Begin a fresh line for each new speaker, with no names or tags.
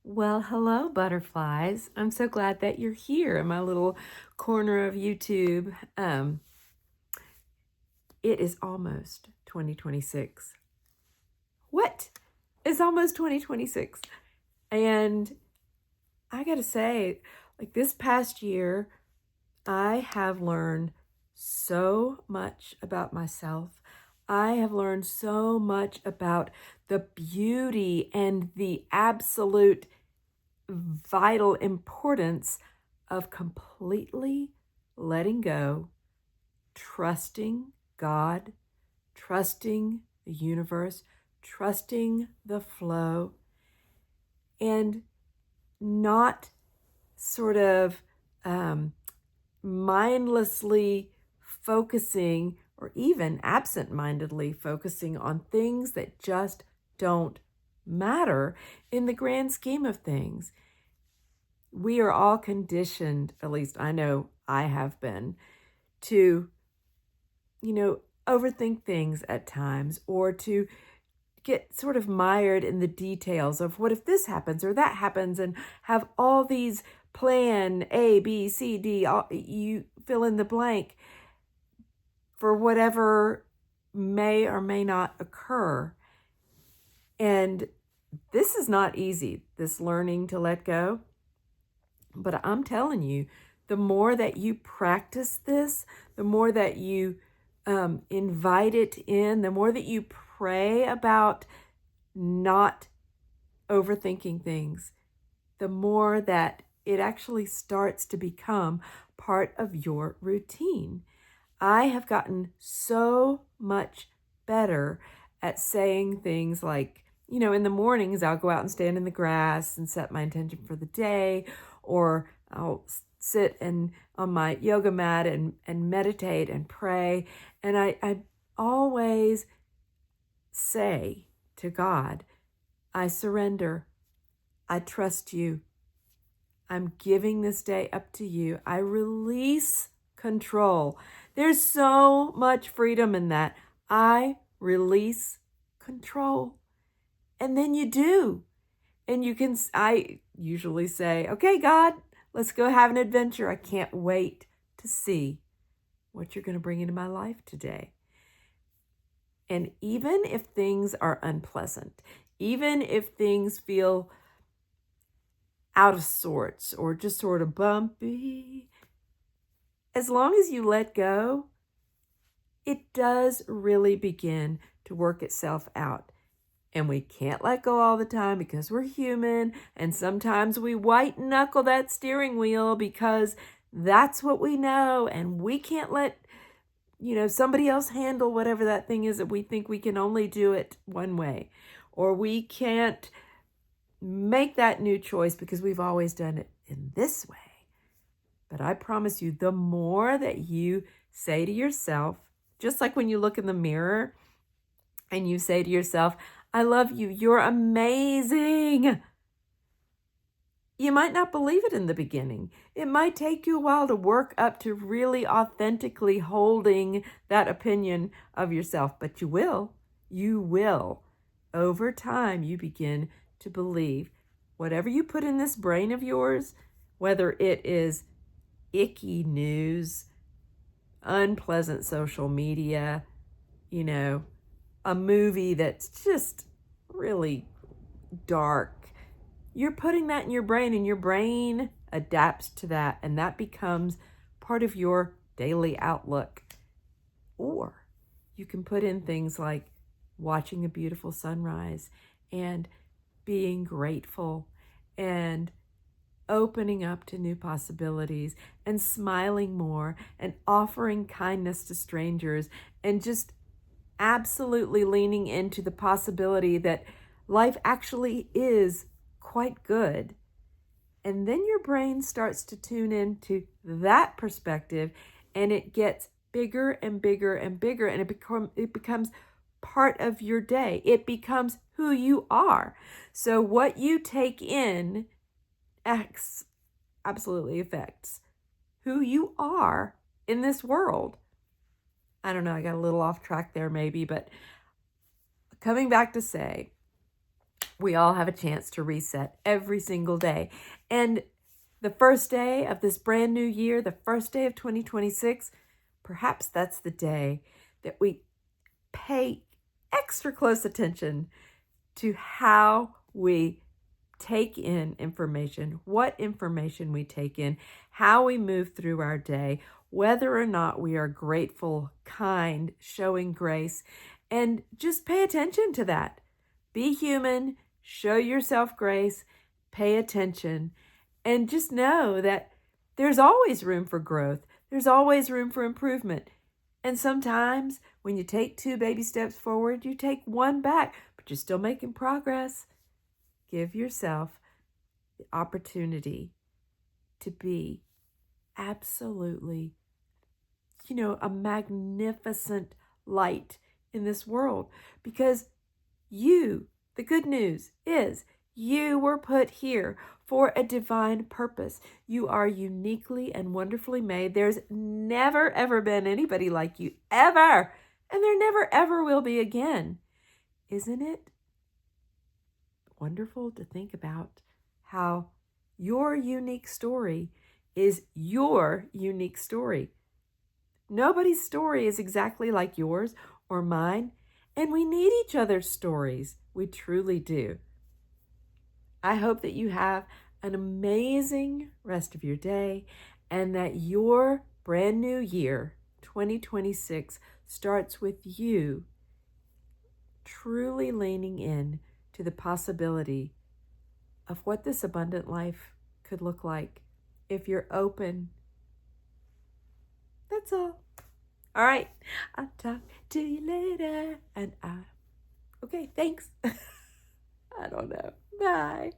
Well, hello, butterflies. I'm so glad that you're here in my little corner of YouTube. It is almost 2026. What? It's almost 2026. And I gotta say, like this past year, I have learned so much about myself. I have learned so much about the beauty and the absolute vital importance of completely letting go, trusting God, trusting the universe, trusting the flow, and not sort of um, mindlessly focusing or even absent mindedly focusing on things that just don't matter in the grand scheme of things. We are all conditioned, at least I know I have been, to, overthink things at times or to get sort of mired in the details of what if this happens or that happens and have all these plan A, B, C, D, all, you fill in the blank for whatever may or may not occur. And this is not easy, this learning to let go. But I'm telling you, the more that you practice this, the more that you invite it in, the more that you pray about not overthinking things, the more that it actually starts to become part of your routine. I have gotten so much better at saying things like, in the mornings, I'll go out and stand in the grass and set my intention for the day, or I'll sit and on my yoga mat and meditate and pray. And I always say to God, I surrender. I trust you. I'm giving this day up to you. I release control. There's so much freedom in that. I release control. And then you do. And I usually say, okay, God, let's go have an adventure. I can't wait to see what you're going to bring into my life today. And even if things are unpleasant, even if things feel out of sorts or just sort of bumpy, as long as you let go, it does really begin to work itself out. And we can't let go all the time because we're human. And sometimes we white knuckle that steering wheel because that's what we know. And we can't let, somebody else handle whatever that thing is that we think we can only do it one way. Or we can't make that new choice because we've always done it in this way. But I promise you, the more that you say to yourself, just like when you look in the mirror and you say to yourself, I love you, you're amazing. You might not believe it in the beginning. It might take you a while to work up to really authentically holding that opinion of yourself, but you will. You will. Over time, you begin to believe whatever you put in this brain of yours, whether it is icky news, unpleasant social media, a movie that's just really dark. You're putting that in your brain, and your brain adapts to that, and that becomes part of your daily outlook. Or you can put in things like watching a beautiful sunrise and being grateful and opening up to new possibilities and smiling more and offering kindness to strangers and just absolutely leaning into the possibility that life actually is quite good. And then your brain starts to tune into that perspective, and it gets bigger and bigger and bigger, and it becomes part of your day. It becomes who you are. So what you take in absolutely affects who you are in this world. I don't know, I got a little off track there maybe, but coming back to say, We all have a chance to reset every single day. And the first day of this brand new year, the first day of 2026, perhaps that's the day that we pay extra close attention to how we take in information, what information we take in, how we move through our day, whether or not we are grateful, kind, showing grace, and just pay attention to that. Be human, show yourself grace, pay attention, and just know that there's always room for growth. There's always room for improvement. And sometimes when you take 2 baby steps forward, you take 1 back, but you're still making progress. Give yourself the opportunity to be absolutely, a magnificent light in this world, because the good news is you were put here for a divine purpose. You are uniquely and wonderfully made. There's never, ever been anybody like you, ever. And there never, ever will be again. Isn't it wonderful to think about how your unique story is your unique story? Nobody's story is exactly like yours or mine, and we need each other's stories. We truly do. I hope that you have an amazing rest of your day and that your brand new year, 2026, starts with you truly leaning in to the possibility of what this abundant life could look like if you're open. That's all. All right. I'll talk to you later. Okay, thanks. I don't know. Bye.